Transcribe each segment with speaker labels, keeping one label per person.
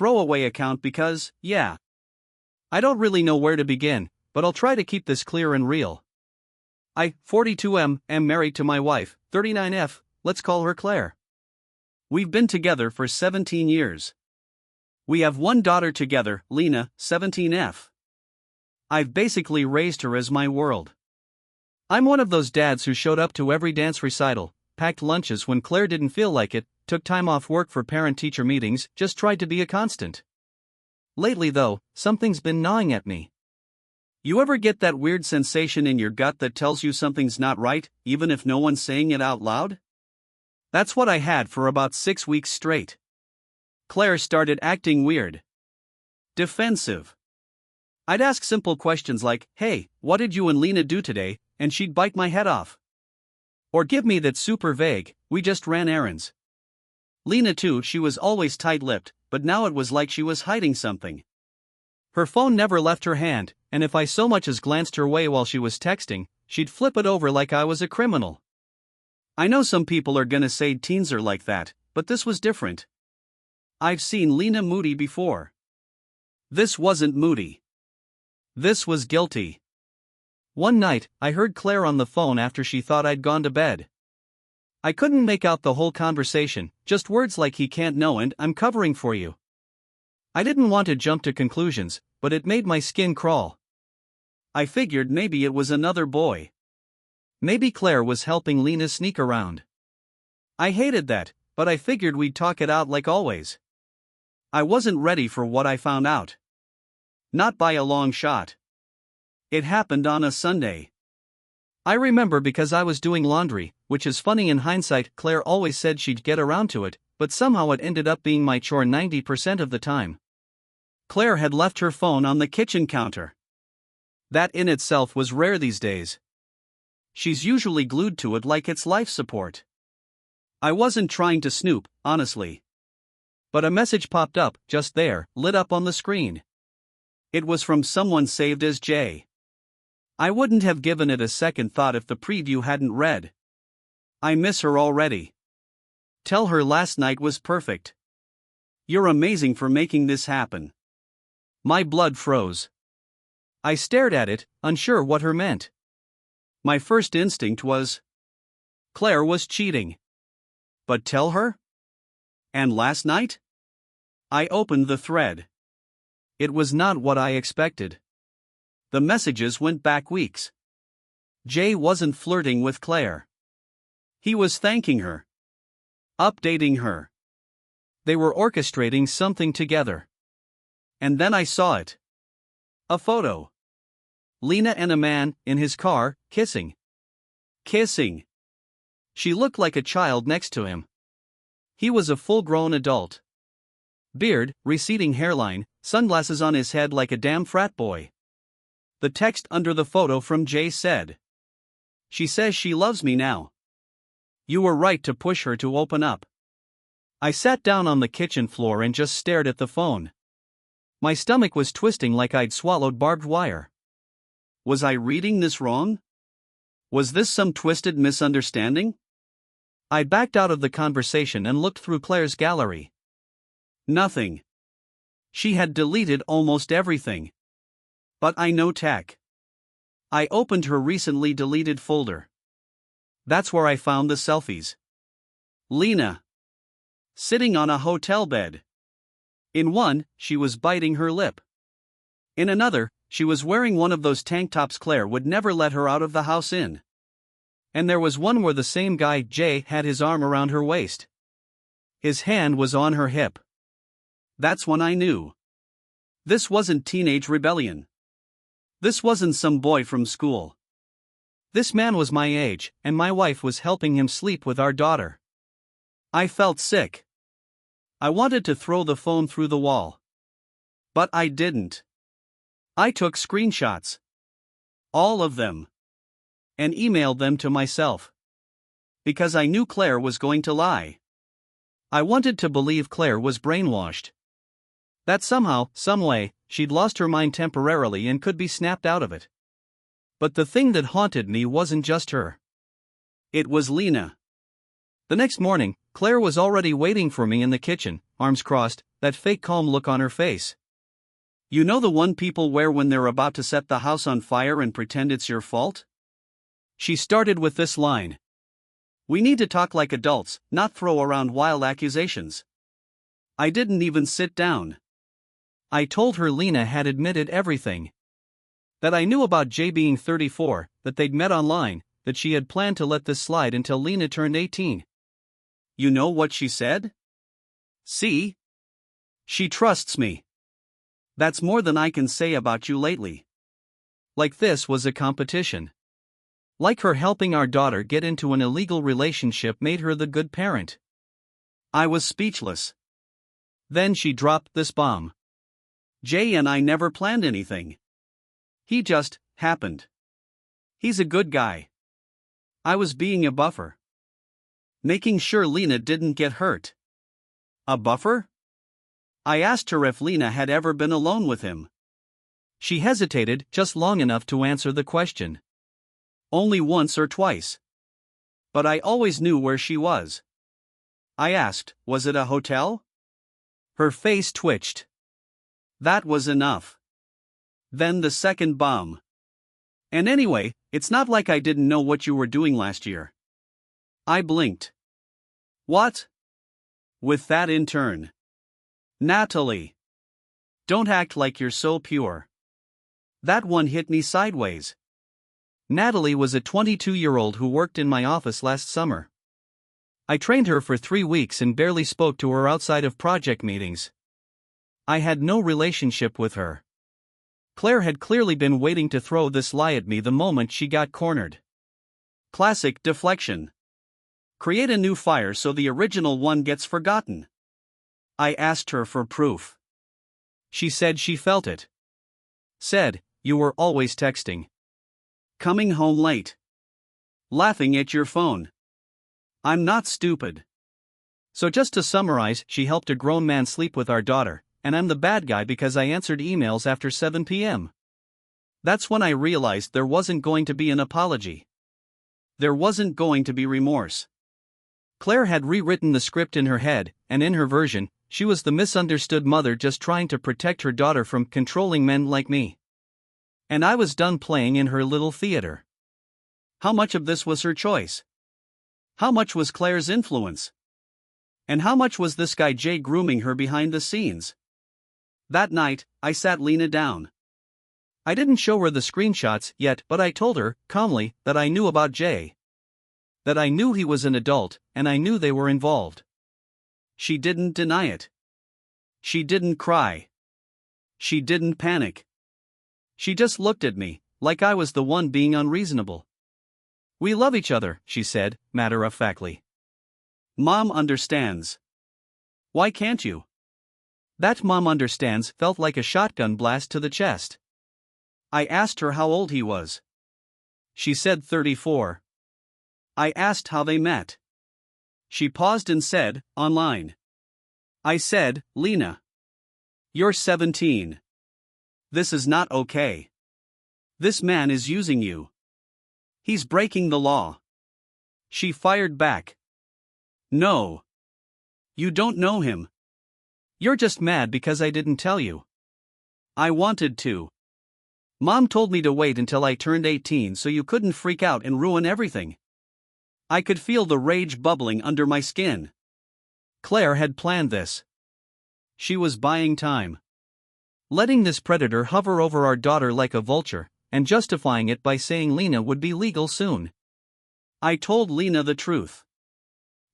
Speaker 1: throwaway account because, yeah. I don't really know where to begin, but I'll try to keep this clear and real. I, 42M, am married to my wife, 39F, let's call her Claire. We've been together for 17 years. We have one daughter together, Lena, 17F. I've basically raised her as my world. I'm one of those dads who showed up to every dance recital, packed lunches when Claire didn't feel like it, took time off work for parent-teacher meetings, just tried to be a constant. Lately though, something's been gnawing at me. You ever get that weird sensation in your gut that tells you something's not right, even if no one's saying it out loud? That's what I had for about 6 weeks straight. Claire started acting weird. Defensive. I'd ask simple questions like, "Hey, what did you and Lena do today?" and she'd bite my head off. Or give me that super vague, "We just ran errands." Lena too, she was always tight-lipped, but now it was like she was hiding something. Her phone never left her hand, and if I so much as glanced her way while she was texting, she'd flip it over like I was a criminal. I know some people are gonna say teens are like that, but this was different. I've seen Lena moody before. This wasn't moody. This was guilty. One night, I heard Claire on the phone after she thought I'd gone to bed. I couldn't make out the whole conversation, just words like "he can't know" and "I'm covering for you." I didn't want to jump to conclusions, but it made my skin crawl. I figured maybe it was another boy. Maybe Claire was helping Lena sneak around. I hated that, but I figured we'd talk it out like always. I wasn't ready for what I found out. Not by a long shot. It happened on a Sunday. I remember because I was doing laundry, which is funny in hindsight. Claire always said she'd get around to it, but somehow it ended up being my chore 90% of the time. Claire had left her phone on the kitchen counter. That in itself was rare these days. She's usually glued to it like it's life support. I wasn't trying to snoop, honestly. But a message popped up, just there, lit up on the screen. It was from someone saved as J. I wouldn't have given it a second thought if the preview hadn't read. "I miss her already. Tell her last night was perfect. You're amazing for making this happen." My blood froze. I stared at it, unsure what her meant. My first instinct was, Claire was cheating. But tell her? And last night? I opened the thread. It was not what I expected. The messages went back weeks. Jay wasn't flirting with Claire. He was thanking her. Updating her. They were orchestrating something together. And then I saw it. A photo. Lena and a man, in his car, kissing. Kissing. She looked like a child next to him. He was a full-grown adult. Beard, receding hairline, sunglasses on his head like a damn frat boy. The text under the photo from Jay said, "She says she loves me now. You were right to push her to open up." I sat down on the kitchen floor and just stared at the phone. My stomach was twisting like I'd swallowed barbed wire. Was I reading this wrong? Was this some twisted misunderstanding? I backed out of the conversation and looked through Claire's gallery. Nothing. She had deleted almost everything. But I know tech. I opened her recently deleted folder. That's where I found the selfies. Lena. Sitting on a hotel bed. In one, she was biting her lip. In another, she was wearing one of those tank tops Claire would never let her out of the house in. And there was one where the same guy, Jay, had his arm around her waist. His hand was on her hip. That's when I knew. This wasn't teenage rebellion. This wasn't some boy from school. This man was my age, and my wife was helping him sleep with our daughter. I felt sick. I wanted to throw the phone through the wall. But I didn't. I took screenshots. All of them. And emailed them to myself. Because I knew Claire was going to lie. I wanted to believe Claire was brainwashed. That somehow, someway, she'd lost her mind temporarily and could be snapped out of it. But the thing that haunted me wasn't just her. It was Lena. The next morning, Claire was already waiting for me in the kitchen, arms crossed, that fake calm look on her face. You know, the one people wear when they're about to set the house on fire and pretend it's your fault? She started with this line. We need to talk like adults, not throw around wild accusations. I didn't even sit down. I told her Lena had admitted everything. That I knew about Jay being 34, that they'd met online, that she had planned to let this slide until Lena turned 18. You know what she said? See? She trusts me. That's more than I can say about you lately. Like this was a competition. Like her helping our daughter get into an illegal relationship made her the good parent. I was speechless. Then she dropped this bomb. Jay and I never planned anything. He just happened. He's a good guy. I was being a buffer. Making sure Lena didn't get hurt. A buffer? I asked her if Lena had ever been alone with him. She hesitated just long enough to answer the question. Only once or twice. But I always knew where she was. I asked, was it a hotel? Her face twitched. That was enough. Then the second bomb. And anyway, it's not like I didn't know what you were doing last year. I blinked. What? With that intern. Natalie. Don't act like you're so pure. That one hit me sideways. Natalie was a 22-year-old who worked in my office last summer. I trained her for 3 weeks and barely spoke to her outside of project meetings. I had no relationship with her. Claire had clearly been waiting to throw this lie at me the moment she got cornered. Classic deflection. Create a new fire so the original one gets forgotten. I asked her for proof. She said she felt it. Said, you were always texting. Coming home late. Laughing at your phone. I'm not stupid. So just to summarize, she helped a grown man sleep with our daughter, and I'm the bad guy because I answered emails after 7 p.m. That's when I realized there wasn't going to be an apology. There wasn't going to be remorse. Claire had rewritten the script in her head, and in her version, she was the misunderstood mother just trying to protect her daughter from controlling men like me. And I was done playing in her little theater. How much of this was her choice? How much was Claire's influence? And how much was this guy Jay grooming her behind the scenes? That night, I sat Lena down. I didn't show her the screenshots yet, but I told her, calmly, that I knew about Jay. That I knew he was an adult, and I knew they were involved. She didn't deny it. She didn't cry. She didn't panic. She just looked at me, like I was the one being unreasonable. We love each other, she said, matter-of-factly. Mom understands. Why can't you? That mom understands felt like a shotgun blast to the chest. I asked her how old he was. She said 34. I asked how they met. She paused and said, online. I said, Lena. You're 17. This is not okay. This man is using you. He's breaking the law. She fired back. No. You don't know him. You're just mad because I didn't tell you. I wanted to. Mom told me to wait until I turned 18 so you couldn't freak out and ruin everything. I could feel the rage bubbling under my skin. Claire had planned this. She was buying time. Letting this predator hover over our daughter like a vulture, and justifying it by saying Lena would be legal soon. I told Lena the truth.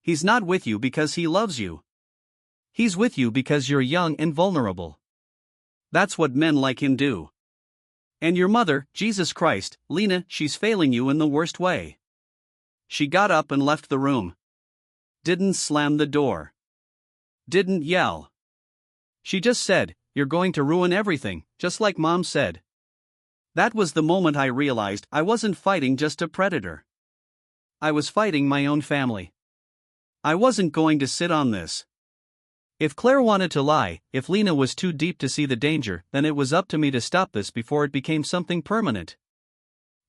Speaker 1: He's not with you because he loves you. He's with you because you're young and vulnerable. That's what men like him do. And your mother, Jesus Christ, Lena, she's failing you in the worst way. She got up and left the room. Didn't slam the door. Didn't yell. She just said, you're going to ruin everything, just like Mom said. That was the moment I realized I wasn't fighting just a predator. I was fighting my own family. I wasn't going to sit on this. If Claire wanted to lie, if Lena was too deep to see the danger, then it was up to me to stop this before it became something permanent.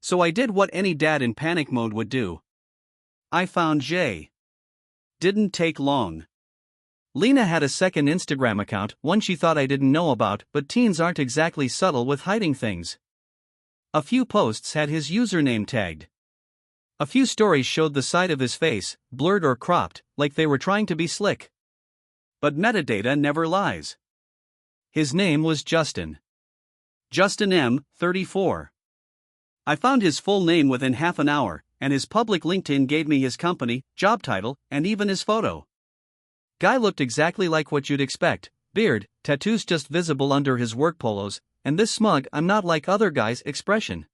Speaker 1: So I did what any dad in panic mode would do. I found Jay. Didn't take long. Lena had a second Instagram account, one she thought I didn't know about, but teens aren't exactly subtle with hiding things. A few posts had his username tagged. A few stories showed the side of his face, blurred or cropped, like they were trying to be slick. But metadata never lies. His name was Justin. Justin M., 34. I found his full name within half an hour, and his public LinkedIn gave me his company, job title, and even his photo. Guy looked exactly like what you'd expect: beard, tattoos just visible under his work polos, and this smug "I'm not like other guys" expression.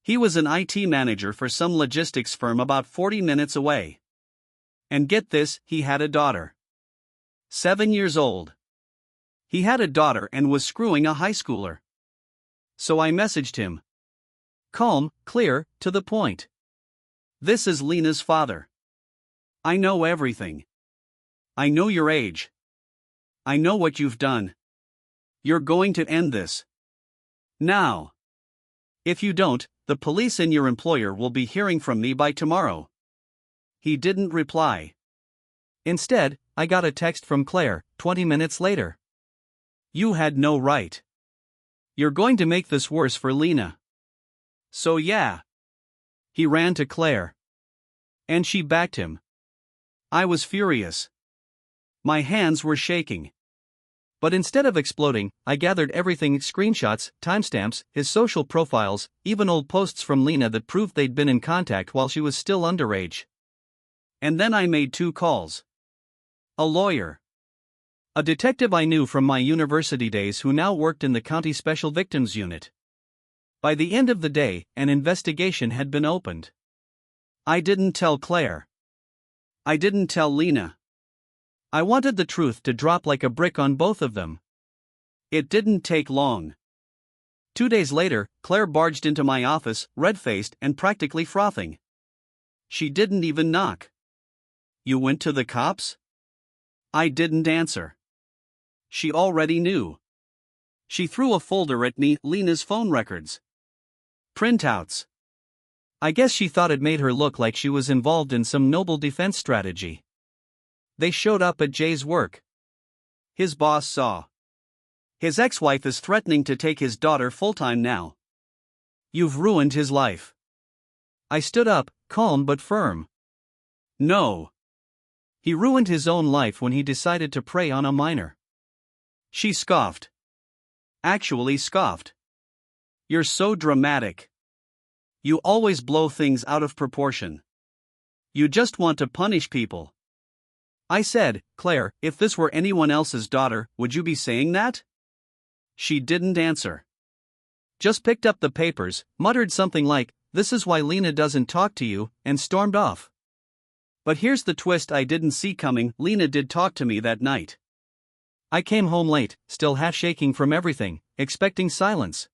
Speaker 1: He was an IT manager for some logistics firm about 40 minutes away. And get this, he had a daughter. 7 years old. He had a daughter and was screwing a high schooler. So I messaged him. Calm, clear, to the point. This is Lena's father. I know everything. I know your age. I know what you've done. You're going to end this. Now. If you don't, the police and your employer will be hearing from me by tomorrow. He didn't reply. Instead, I got a text from Claire, 20 minutes later. You had no right. You're going to make this worse for Lena. So yeah. He ran to Claire. And she backed him. I was furious. My hands were shaking. But instead of exploding, I gathered everything: screenshots, timestamps, his social profiles, even old posts from Lena that proved they'd been in contact while she was still underage. And then I made 2 calls. A lawyer. A detective I knew from my university days who now worked in the county special victims unit. By the end of the day, an investigation had been opened. I didn't tell Claire. I didn't tell Lena. I wanted the truth to drop like a brick on both of them. It didn't take long. 2 days later, Claire barged into my office, red-faced and practically frothing. She didn't even knock. You went to the cops? I didn't answer. She already knew. She threw a folder at me: Lena's phone records. Printouts. I guess she thought it made her look like she was involved in some noble defense strategy. They showed up at Jay's work. His boss saw. His ex-wife is threatening to take his daughter full-time now. You've ruined his life. I stood up, calm but firm. No. He ruined his own life when he decided to prey on a minor. She scoffed. Actually scoffed. You're so dramatic. You always blow things out of proportion. You just want to punish people. I said, Claire, if this were anyone else's daughter, would you be saying that? She didn't answer. Just picked up the papers, muttered something like, "This is why Lena doesn't talk to you," and stormed off. But here's the twist I didn't see coming: Lena did talk to me that night. I came home late, still half shaking from everything, expecting silence.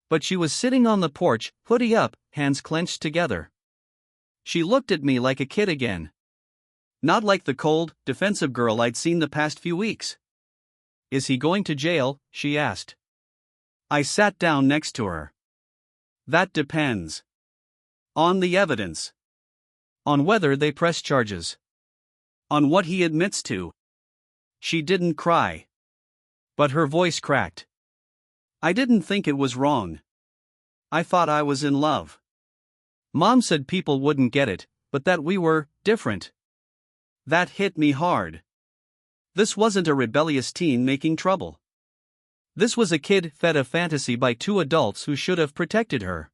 Speaker 1: But she was sitting on the porch, hoodie up, hands clenched together. She looked at me like a kid again. Not like the cold, defensive girl I'd seen the past few weeks. Is he going to jail? She asked. I sat down next to her. That depends. On the evidence. On whether they press charges. On what he admits to. She didn't cry. But her voice cracked. I didn't think it was wrong. I thought I was in love. Mom said people wouldn't get it, but that we were different. That hit me hard. This wasn't a rebellious teen making trouble. This was a kid fed a fantasy by 2 adults who should have protected her.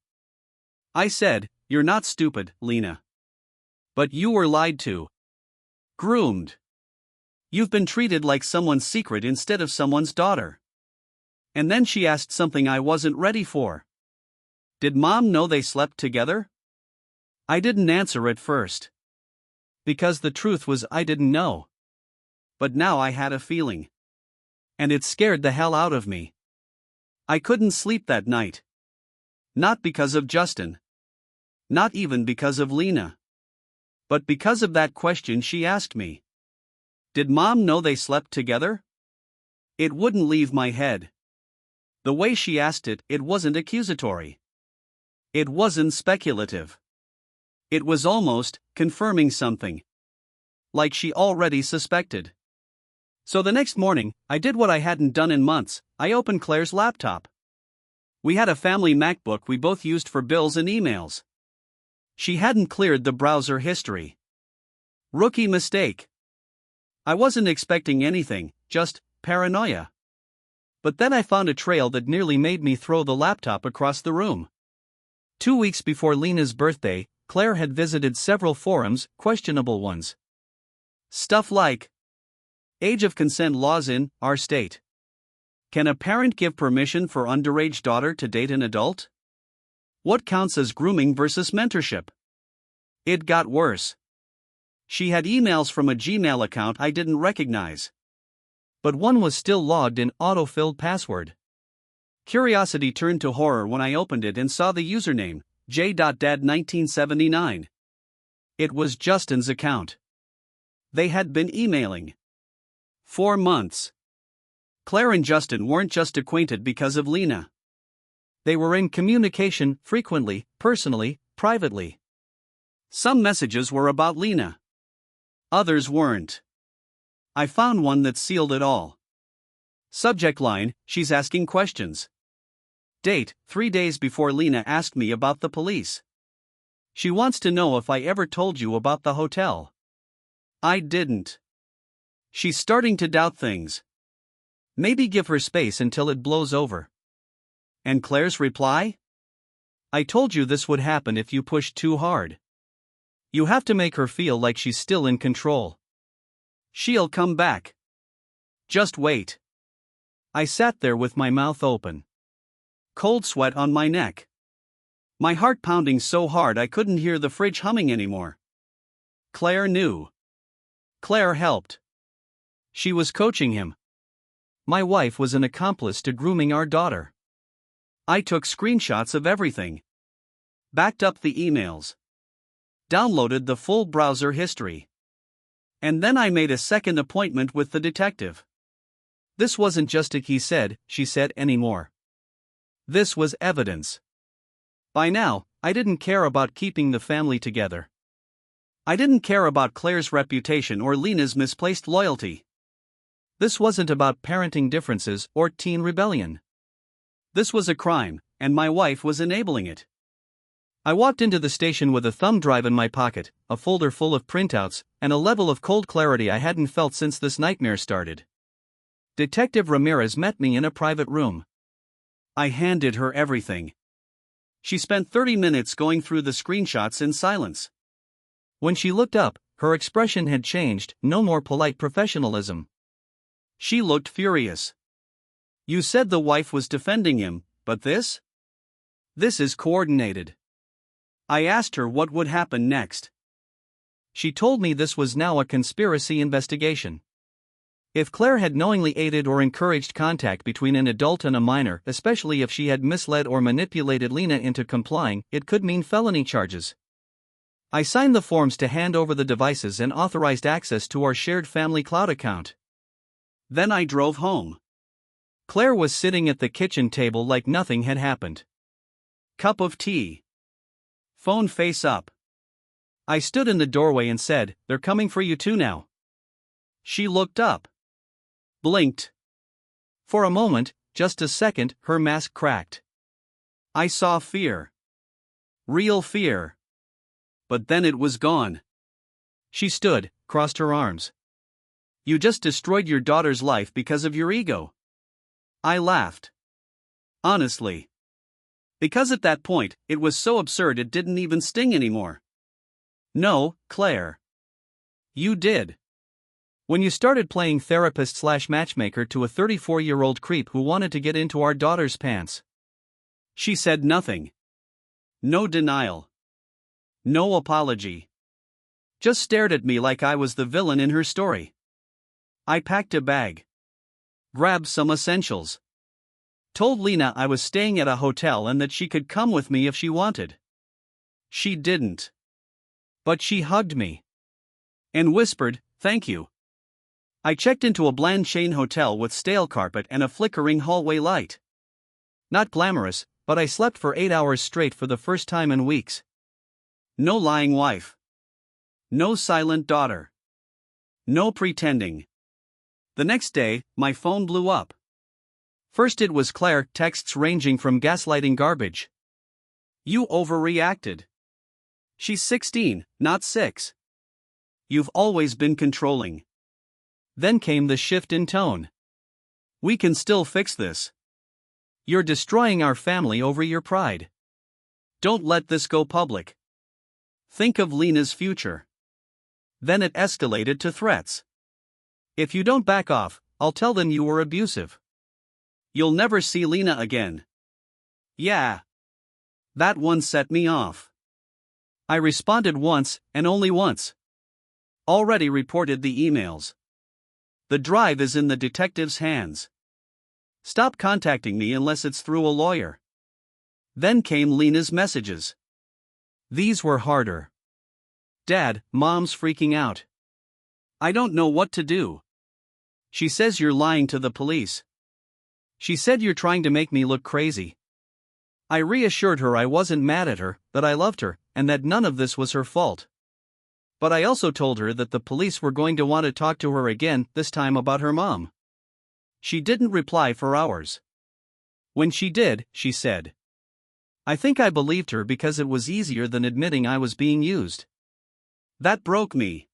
Speaker 1: I said, "You're not stupid, Lena. But you were lied to. Groomed. You've been treated like someone's secret instead of someone's daughter." And then she asked something I wasn't ready for. Did Mom know they slept together? I didn't answer at first. Because the truth was I didn't know. But now I had a feeling. And it scared the hell out of me. I couldn't sleep that night. Not because of Justin. Not even because of Lena. But because of that question she asked me. Did Mom know they slept together? It wouldn't leave my head. The way she asked it, it wasn't accusatory. It wasn't speculative. It was almost confirming something. like she already suspected. So the next morning, I did what I hadn't done in months. I opened Claire's laptop. We had a family MacBook we both used for bills and emails. She hadn't cleared the browser history. Rookie mistake. I wasn't expecting anything, just paranoia. But then I found a trail that nearly made me throw the laptop across the room. 2 weeks before Lena's birthday, Claire had visited several forums, questionable ones. Stuff like age of consent laws in our state. Can a parent give permission for underage daughter to date an adult? What counts as grooming versus mentorship? It got worse. She had emails from a Gmail account I didn't recognize. But one was still logged in auto-filled password. Curiosity turned to horror when I opened it and saw the username, j.dad1979. It was Justin's account. They had been emailing. 4 months. Claire and Justin weren't just acquainted because of Lena. They were in communication frequently, personally, privately. Some messages were about Lena. Others weren't. I found one that sealed it all. Subject line, she's asking questions. Date, 3 days before Lena asked me about the police. She wants to know if I ever told you about the hotel. I didn't. She's starting to doubt things. Maybe give her space until it blows over. And Claire's reply? I told you this would happen if you pushed too hard. You have to make her feel like she's still in control. She'll come back. Just wait. I sat there with my mouth open. Cold sweat on my neck. My heart pounding so hard I couldn't hear the fridge humming anymore. Claire knew. Claire helped. She was coaching him. My wife was an accomplice to grooming our daughter. I took screenshots of everything. Backed up the emails. Downloaded the full browser history. And then I made a second appointment with the detective. This wasn't just a he said, she said anymore. This was evidence. By now, I didn't care about keeping the family together. I didn't care about Claire's reputation or Lena's misplaced loyalty. This wasn't about parenting differences or teen rebellion. This was a crime, and my wife was enabling it. I walked into the station with a thumb drive in my pocket, a folder full of printouts, and a level of cold clarity I hadn't felt since this nightmare started. Detective Ramirez met me in a private room. I handed her everything. She spent 30 minutes going through the screenshots in silence. When she looked up, her expression had changed, no more polite professionalism. She looked furious. You said the wife was defending him, but this? This is coordinated. I asked her what would happen next. She told me this was now a conspiracy investigation. If Claire had knowingly aided or encouraged contact between an adult and a minor, especially if she had misled or manipulated Lena into complying, it could mean felony charges. I signed the forms to hand over the devices and authorized access to our shared family cloud account. Then I drove home. Claire was sitting at the kitchen table like nothing had happened. Cup of tea. Phone face up. I stood in the doorway and said, "They're coming for you too now." She looked up. Blinked. For a moment, just a second, her mask cracked. I saw fear. Real fear. But then it was gone. She stood, crossed her arms. You just destroyed your daughter's life because of your ego. I laughed. Honestly. Because at that point, it was so absurd it didn't even sting anymore. No, Claire. You did. When you started playing therapist/matchmaker to a 34-year-old creep who wanted to get into our daughter's pants. She said nothing. No denial. No apology. Just stared at me like I was the villain in her story. I packed a bag. Grabbed some essentials. Told Lena I was staying at a hotel and that she could come with me if she wanted. She didn't. But she hugged me. And whispered, "Thank you." I checked into a bland chain hotel with stale carpet and a flickering hallway light. Not glamorous, but I slept for 8 hours straight for the first time in weeks. No lying wife. No silent daughter. No pretending. The next day, my phone blew up. First it was Claire, texts ranging from gaslighting garbage. You overreacted. She's 16, not 6. You've always been controlling. Then came the shift in tone. We can still fix this. You're destroying our family over your pride. Don't let this go public. Think of Lena's future. Then it escalated to threats. If you don't back off, I'll tell them you were abusive. You'll never see Lena again. Yeah. That one set me off. I responded once, and only once. Already reported the emails. The drive is in the detective's hands. Stop contacting me unless it's through a lawyer. Then came Lena's messages. These were harder. Dad, Mom's freaking out. I don't know what to do. She says you're lying to the police. She said you're trying to make me look crazy. I reassured her I wasn't mad at her, that I loved her, and that none of this was her fault. But I also told her that the police were going to want to talk to her again, this time about her mom. She didn't reply for hours. When she did, she said. I think I believed her because it was easier than admitting I was being used. That broke me.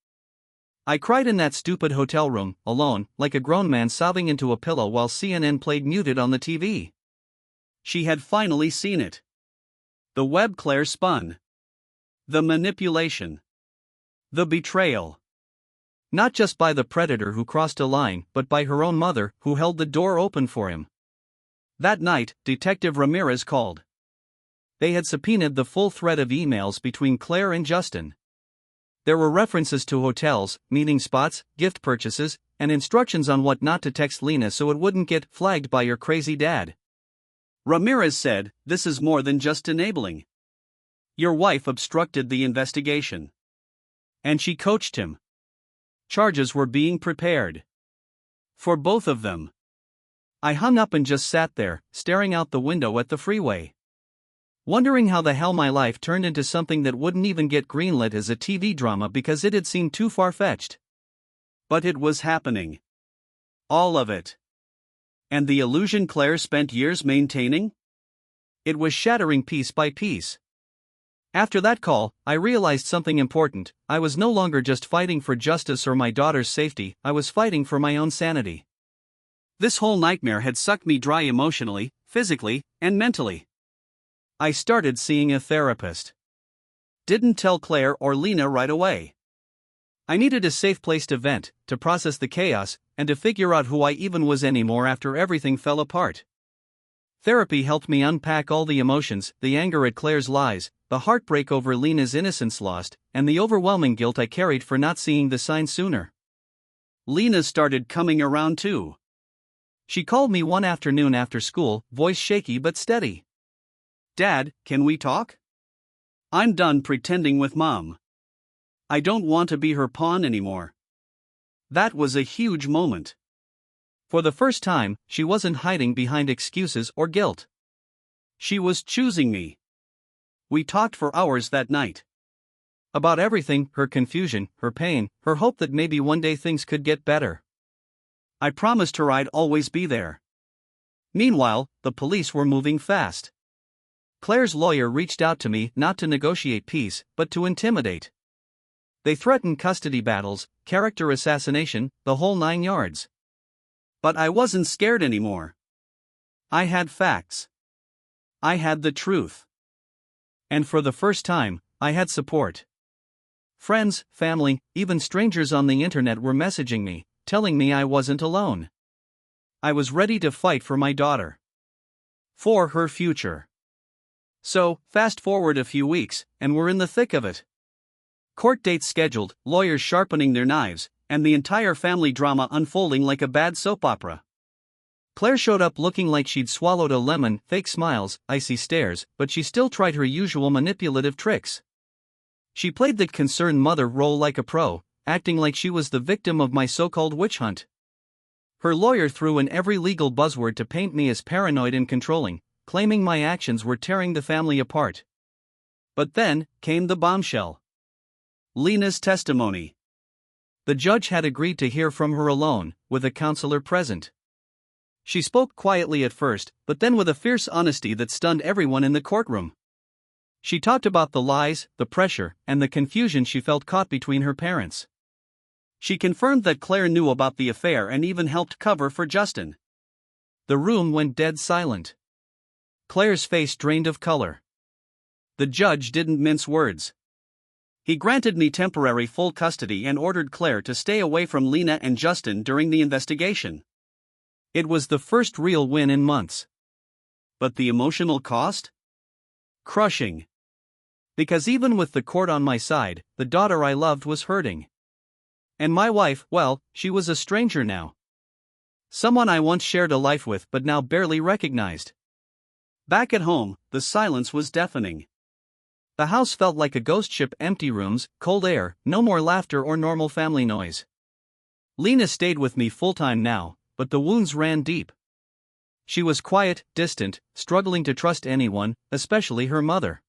Speaker 1: I cried in that stupid hotel room, alone, like a grown man sobbing into a pillow while CNN played muted on the TV. She had finally seen it. The web Claire spun. The manipulation. The betrayal. Not just by the predator who crossed a line, but by her own mother, who held the door open for him. That night, Detective Ramirez called. They had subpoenaed the full thread of emails between Claire and Justin. There were references to hotels, meeting spots, gift purchases, and instructions on what not to text Lena so it wouldn't get flagged by your crazy dad. Ramirez said, "This is more than just enabling. Your wife obstructed the investigation." And she coached him. Charges were being prepared. For both of them. I hung up and just sat there, staring out the window at the freeway. Wondering how the hell my life turned into something that wouldn't even get greenlit as a TV drama because it had seemed too far-fetched. But it was happening. All of it. And the illusion Claire spent years maintaining? It was shattering piece by piece. After that call, I realized something important. I was no longer just fighting for justice or my daughter's safety, I was fighting for my own sanity. This whole nightmare had sucked me dry emotionally, physically, and mentally. I started seeing a therapist. Didn't tell Claire or Lena right away. I needed a safe place to vent, to process the chaos, and to figure out who I even was anymore after everything fell apart. Therapy helped me unpack all the emotions, the anger at Claire's lies, the heartbreak over Lena's innocence lost, and the overwhelming guilt I carried for not seeing the signs sooner. Lena started coming around too. She called me one afternoon after school, voice shaky but steady. Dad, can we talk? I'm done pretending with Mom. I don't want to be her pawn anymore. That was a huge moment. For the first time, she wasn't hiding behind excuses or guilt. She was choosing me. We talked for hours that night. About everything, her confusion, her pain, her hope that maybe one day things could get better. I promised her I'd always be there. Meanwhile, the police were moving fast. Claire's lawyer reached out to me not to negotiate peace, but to intimidate. They threatened custody battles, character assassination, the whole 9 yards. But I wasn't scared anymore. I had facts. I had the truth. And for the first time, I had support. Friends, family, even strangers on the internet were messaging me, telling me I wasn't alone. I was ready to fight for my daughter. For her future. So, fast forward a few weeks, and we're in the thick of it. Court dates scheduled, lawyers sharpening their knives, and the entire family drama unfolding like a bad soap opera. Claire showed up looking like she'd swallowed a lemon, fake smiles, icy stares, but she still tried her usual manipulative tricks. She played the concerned mother role like a pro, acting like she was the victim of my so-called witch hunt. Her lawyer threw in every legal buzzword to paint me as paranoid and controlling, claiming my actions were tearing the family apart. But then came the bombshell. Lena's testimony. The judge had agreed to hear from her alone, with a counselor present. She spoke quietly at first, but then with a fierce honesty that stunned everyone in the courtroom. She talked about the lies, the pressure, and the confusion she felt caught between her parents. She confirmed that Claire knew about the affair and even helped cover for Justin. The room went dead silent. Claire's face drained of color. The judge didn't mince words. He granted me temporary full custody and ordered Claire to stay away from Lena and Justin during the investigation. It was the first real win in months. But the emotional cost? Crushing. Because even with the court on my side, the daughter I loved was hurting. And my wife, well, she was a stranger now. Someone I once shared a life with but now barely recognized. Back at home, the silence was deafening. The house felt like a ghost ship, empty rooms, cold air, no more laughter or normal family noise. Lena stayed with me full-time now, but the wounds ran deep. She was quiet, distant, struggling to trust anyone, especially her mother.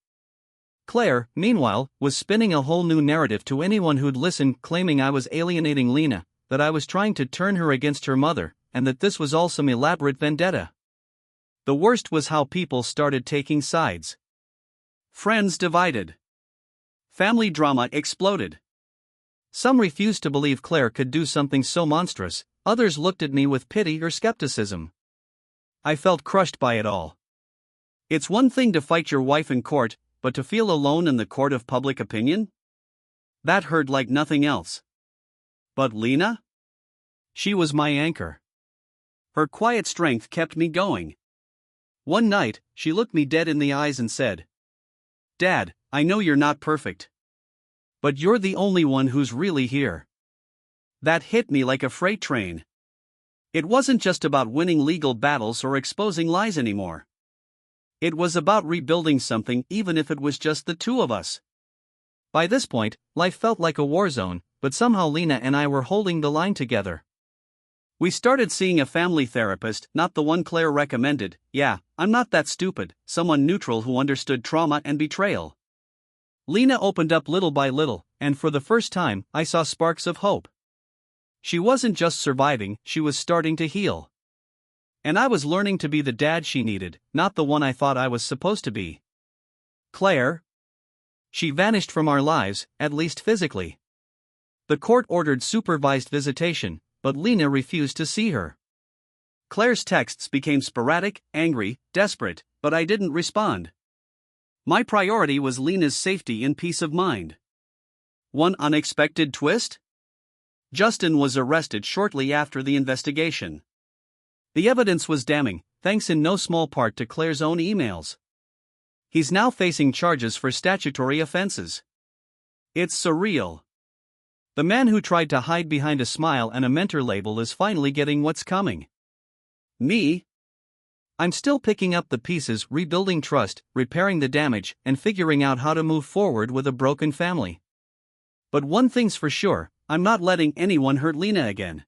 Speaker 1: Claire, meanwhile, was spinning a whole new narrative to anyone who'd listen, claiming I was alienating Lena, that I was trying to turn her against her mother, and that this was all some elaborate vendetta. The worst was how people started taking sides. Friends divided. Family drama exploded. Some refused to believe Claire could do something so monstrous, others looked at me with pity or skepticism. I felt crushed by it all. It's one thing to fight your wife in court, but to feel alone in the court of public opinion? That hurt like nothing else. But Lena? She was my anchor. Her quiet strength kept me going. One night, she looked me dead in the eyes and said, "Dad, I know you're not perfect. But you're the only one who's really here." That hit me like a freight train. It wasn't just about winning legal battles or exposing lies anymore. It was about rebuilding something, even if it was just the two of us. By this point, life felt like a war zone, but somehow Lena and I were holding the line together. We started seeing a family therapist, not the one Claire recommended. Yeah, I'm not that stupid, someone neutral who understood trauma and betrayal. Lena opened up little by little, and for the first time, I saw sparks of hope. She wasn't just surviving, she was starting to heal. And I was learning to be the dad she needed, not the one I thought I was supposed to be. Claire? She vanished from our lives, at least physically. The court ordered supervised visitation, but Lena refused to see her. Claire's texts became sporadic, angry, desperate, but I didn't respond. My priority was Lena's safety and peace of mind. One unexpected twist? Justin was arrested shortly after the investigation. The evidence was damning, thanks in no small part to Claire's own emails. He's now facing charges for statutory offenses. It's surreal. The man who tried to hide behind a smile and a mentor label is finally getting what's coming. Me? I'm still picking up the pieces, rebuilding trust, repairing the damage, and figuring out how to move forward with a broken family. But one thing's for sure, I'm not letting anyone hurt Lena again.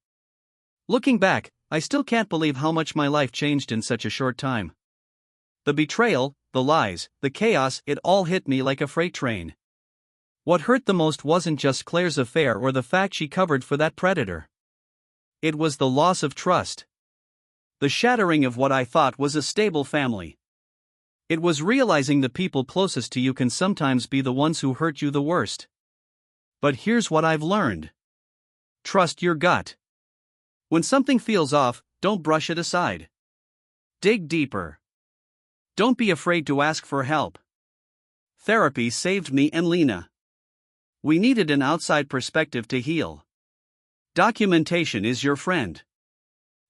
Speaker 1: Looking back, I still can't believe how much my life changed in such a short time. The betrayal, the lies, the chaos, it all hit me like a freight train. What hurt the most wasn't just Claire's affair or the fact she covered for that predator. It was the loss of trust. The shattering of what I thought was a stable family. It was realizing the people closest to you can sometimes be the ones who hurt you the worst. But here's what I've learned. Trust your gut. When something feels off, don't brush it aside. Dig deeper. Don't be afraid to ask for help. Therapy saved me and Lena. We needed an outside perspective to heal. Documentation is your friend.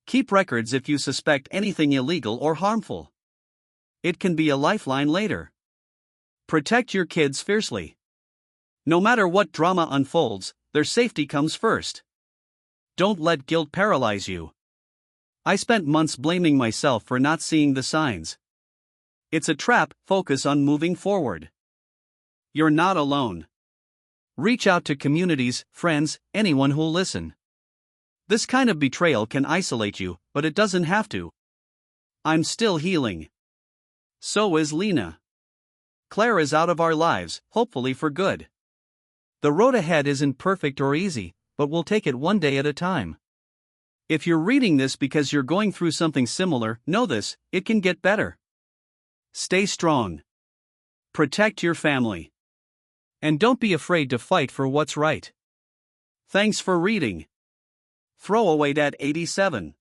Speaker 1: Keep records if you suspect anything illegal or harmful. It can be a lifeline later. Protect your kids fiercely. No matter what drama unfolds, their safety comes first. Don't let guilt paralyze you. I spent months blaming myself for not seeing the signs. It's a trap, focus on moving forward. You're not alone. Reach out to communities, friends, anyone who'll listen. This kind of betrayal can isolate you, but it doesn't have to. I'm still healing. So is Lena. Claire is out of our lives, hopefully for good. The road ahead isn't perfect or easy, but we'll take it one day at a time. If you're reading this because you're going through something similar, know this: it can get better. Stay strong. Protect your family. And don't be afraid to fight for what's right. Thanks for reading. Throwaway Dad 87.